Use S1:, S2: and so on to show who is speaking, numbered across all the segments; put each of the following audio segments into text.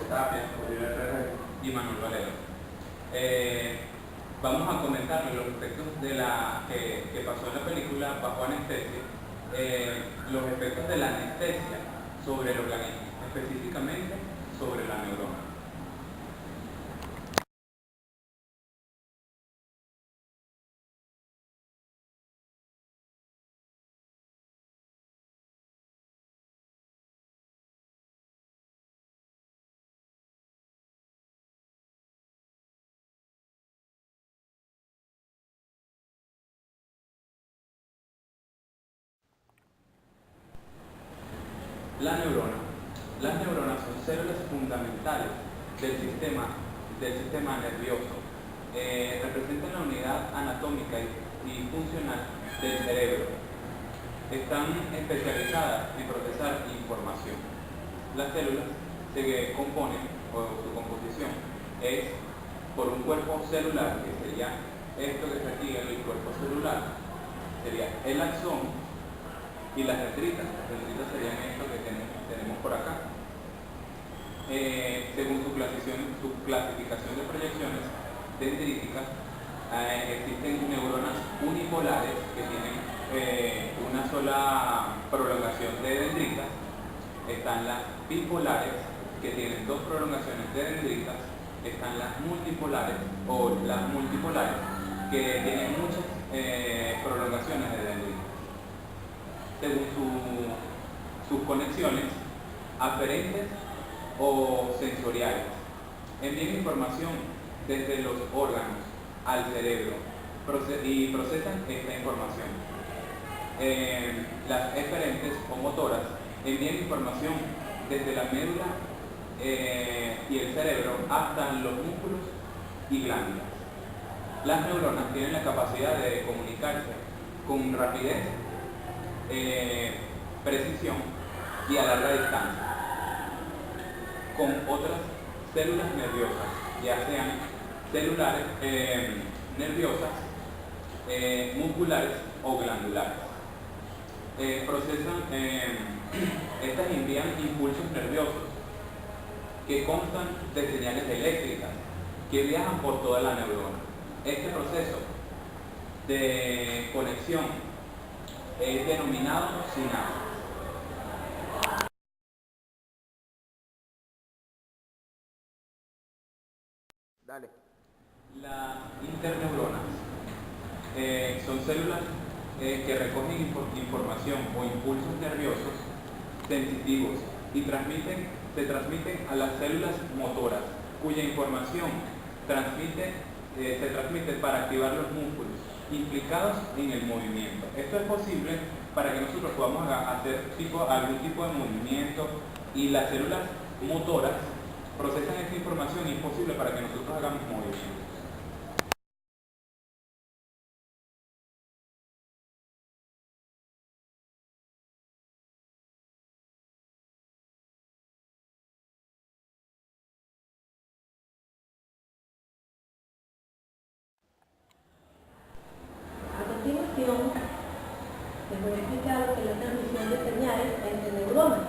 S1: José Tapia, Oliver Herrera y Manuel Valero. Vamos a comentar los efectos de que pasó en la película Bajo Anestesia, los efectos de la anestesia sobre el organismo, específicamente sobre la neurona. La neurona. Las neuronas son células fundamentales del sistema nervioso. Representan la unidad anatómica y funcional del cerebro. Están especializadas en procesar información. Las células se componen, o su composición es por un cuerpo celular, que sería esto que está aquí, el cuerpo celular, sería el axón, y las dendritas. Las dendritas serían esto que tenemos por acá. Según su clasificación de proyecciones dendríticas, existen neuronas unipolares que tienen una sola prolongación de dendritas. Están las bipolares, que tienen dos prolongaciones de dendritas. Están las multipolares, que tienen muchas prolongaciones de dendritas. Según sus conexiones aferentes o sensoriales, envían información desde los órganos al cerebro y procesan esta información. Las eferentes o motoras envían información desde la médula y el cerebro hasta los músculos y glándulas. Las neuronas tienen la capacidad de comunicarse con rapidez, precisión y a larga distancia con otras células nerviosas, ya sean celulares, nerviosas, musculares o glandulares. Estas envían impulsos nerviosos que constan de señales eléctricas que viajan por toda la neurona. Este proceso de conexión es denominado sinapsis. Dale. Las interneuronas son células que recogen información o impulsos nerviosos sensitivos y se transmiten a las células motoras, cuya información se transmite para activar los músculos implicados en el movimiento. Esto es posible para que nosotros podamos hacer algún tipo de movimiento, y las células motoras procesan esta información y es posible para que nosotros hagamos movimientos.
S2: A continuación, les voy a explicar lo que es la transmisión de señales entre neuronas.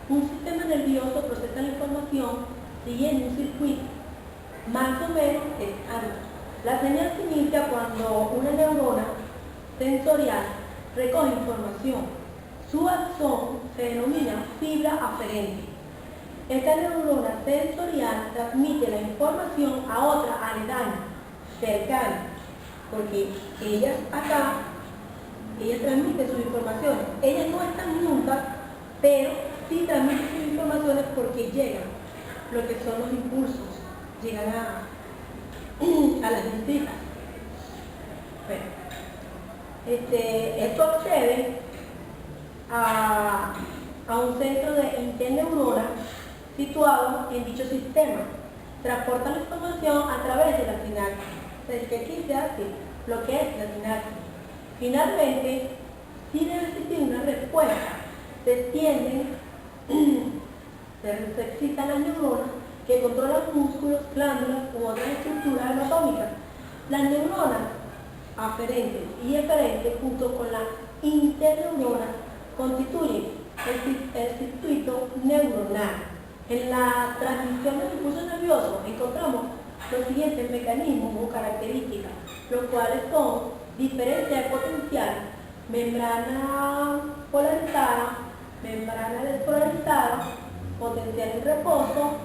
S2: Un sistema nervioso procesa la información siguiendo un circuito más o menos estándar. La señal se inicia cuando una neurona sensorial recoge información. Su axón se denomina fibra aferente. Esta neurona sensorial transmite la información a otra aledaña, cercana, porque ellas transmiten sus informaciones. Ellas no están juntas, pero sí transmiten sus informaciones porque llegan, lo que son los impulsos, llegan a las dendritas. Bueno, esto accede a un centro de interneurona situado en dicho sistema. Transporta la información a través de la sinapsis. Es que aquí se hace lo que es la sinapsis. Finalmente, si debe existir una respuesta, se extienden, se excitan las neuronas que controlan músculos, glándulas u otras estructuras anatómicas. Las neuronas aferentes y eferentes, junto con la interneurona, constituyen el circuito neuronal. En la transmisión del impulso nervioso encontramos los siguientes mecanismos o características, los cuales son diferencia de potencial, membrana polarizada, membrana despolarizada, potencial en reposo,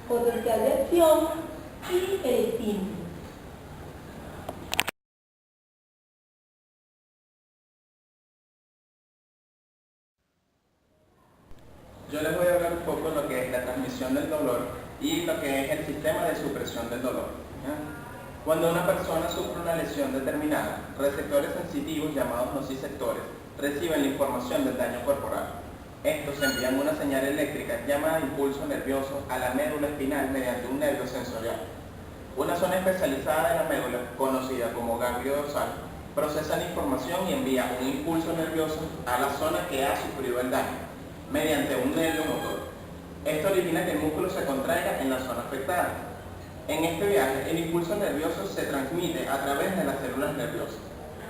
S2: potencial de acción y el estímulo.
S3: Yo les voy a hablar un poco de lo que es la transmisión del dolor y lo que es el sistema de supresión del dolor. ¿Ya? Cuando una persona sufre una lesión determinada, receptores sensitivos llamados nociceptores reciben la información del daño corporal. Estos envían una señal eléctrica llamada impulso nervioso a la médula espinal mediante un nervio sensorial. Una zona especializada de la médula, conocida como ganglio dorsal, procesa la información y envía un impulso nervioso a la zona que ha sufrido el daño, mediante un nervio motor. Esto origina que el músculo se contraiga en la zona afectada. En este viaje, el impulso nervioso se transmite a través de las células nerviosas.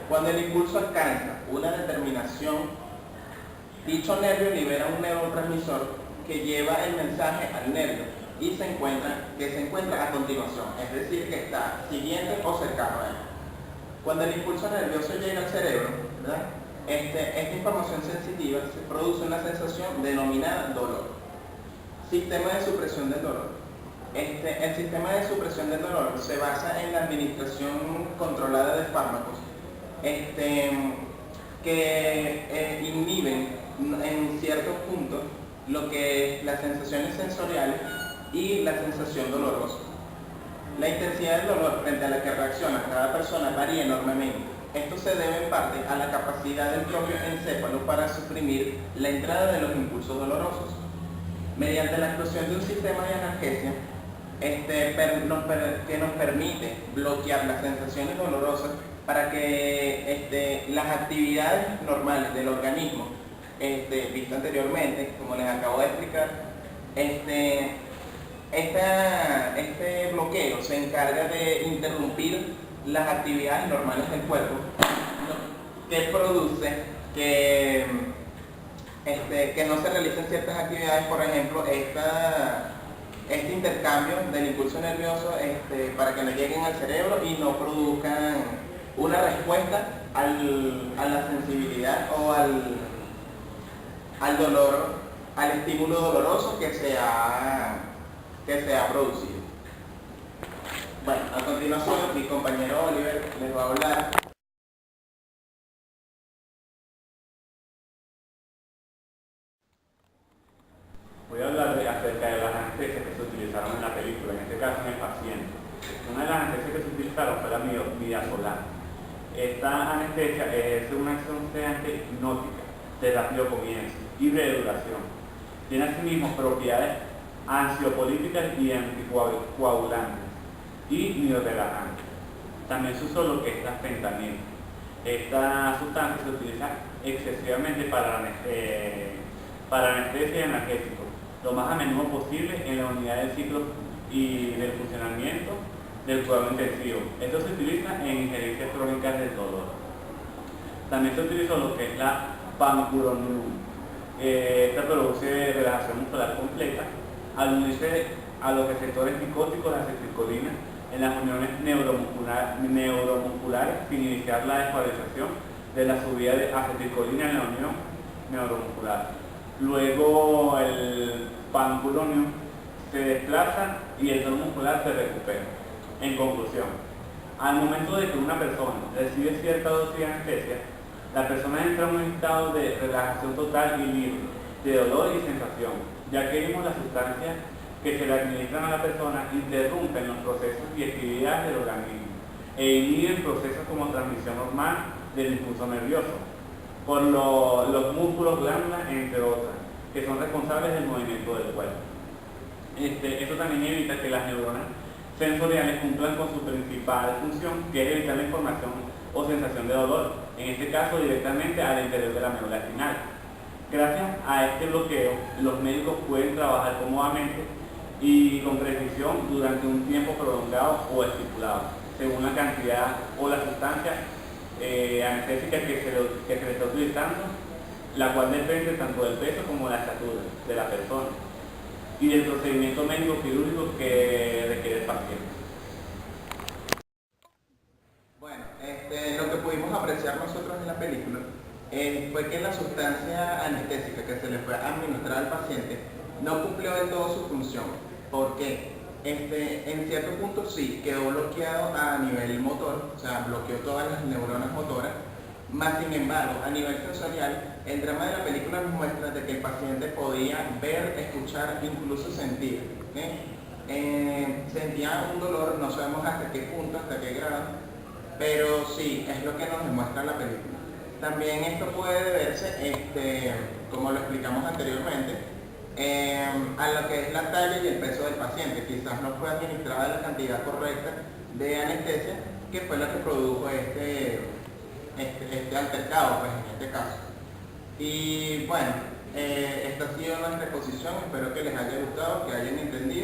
S3: Cuando el impulso alcanza una determinación, dicho nervio libera un neurotransmisor que lleva el mensaje al nervio y se encuentra a continuación, es decir, que está siguiente o cercano a él. Cuando el impulso nervioso llega al cerebro, ¿verdad? Esta información sensitiva se produce una sensación denominada dolor. Sistema de supresión del dolor. El sistema de supresión del dolor se basa en la administración controlada de fármacos que inhiben en ciertos puntos lo que es las sensaciones sensoriales y la sensación dolorosa. La intensidad del dolor frente a la que reacciona cada persona varía enormemente. Esto se debe en parte a la capacidad del propio encéfalo para suprimir la entrada de los impulsos dolorosos. Mediante la explosión de un sistema de analgesia que nos permite bloquear las sensaciones dolorosas para que las actividades normales del organismo, visto anteriormente, como les acabo de explicar, este bloqueo se encarga de interrumpir las actividades normales del cuerpo, que produce que no se realicen ciertas actividades, por ejemplo, este intercambio del impulso nervioso para que no lleguen al cerebro y no produzcan una respuesta a la sensibilidad o al dolor, al estímulo doloroso que se ha producido. Bueno, a continuación mi compañero Oliver les va a hablar
S4: acerca de las anestesias que se utilizaron en la película, en este caso en el paciente. Una de las anestesias que se utilizaron fue la midazolam. Esta anestesia es una acción sedante hipnótica de rápido comienzo y breve duración. Tiene asimismo propiedades ansiolíticas y anticoagulantes y miorelajantes. También se usó lo que es la fentanilo. Esta sustancia se utiliza excesivamente para anestesia y analgésico, lo más a menudo posible en la unidad del ciclo y del funcionamiento del cuidado intensivo. Esto se utiliza en injerencias crónicas del dolor. También se utilizó lo que es la pancuronidum. Esta produce relajación muscular completa al unirse a los receptores psicóticos de acetilcolina en las uniones neuromusculares sin iniciar la despolarización de la subida de acetilcolina en la unión neuromuscular. Luego el pancuronio se desplaza y el tono muscular se recupera. En conclusión, al momento de que una persona recibe cierta dosis de anestesia, la persona entra en un estado de relajación total y libre de dolor y sensación, ya que las sustancias que se le administran a la persona interrumpen los procesos y actividades del organismo e inhiben procesos como transmisión normal del impulso nervioso por los músculos, glándulas, entre otras, que son responsables del movimiento del cuerpo. Esto también evita que las neuronas sensoriales cumplan con su principal función, que es evitar la información o sensación de dolor, en este caso directamente al interior de la médula espinal. Gracias a este bloqueo, los médicos pueden trabajar cómodamente y con precisión durante un tiempo prolongado o estipulado, según la cantidad o la sustancia anestésica que se le está utilizando, la cual depende tanto del peso como de la estatura de la persona. y del procedimiento médico quirúrgico que requiere el paciente.
S3: Bueno, lo que pudimos apreciar nosotros en la película fue que la sustancia anestésica que se le fue administrada al paciente no cumplió del todo su función, porque en cierto punto sí quedó bloqueado a nivel motor, o sea, bloqueó todas las neuronas motoras, más sin embargo, a nivel sensorial, el drama de la película nos muestra de que el paciente podía ver, escuchar, incluso sentir. Sentía un dolor, no sabemos hasta qué punto, hasta qué grado, pero sí, es lo que nos demuestra la película. También esto puede deberse, como lo explicamos anteriormente, a lo que es la talla y el peso del paciente. Quizás no fue administrada la cantidad correcta de anestesia, que fue la que produjo este altercado, pues en este caso. Y bueno, esta ha sido nuestra exposición, espero que les haya gustado, que hayan entendido.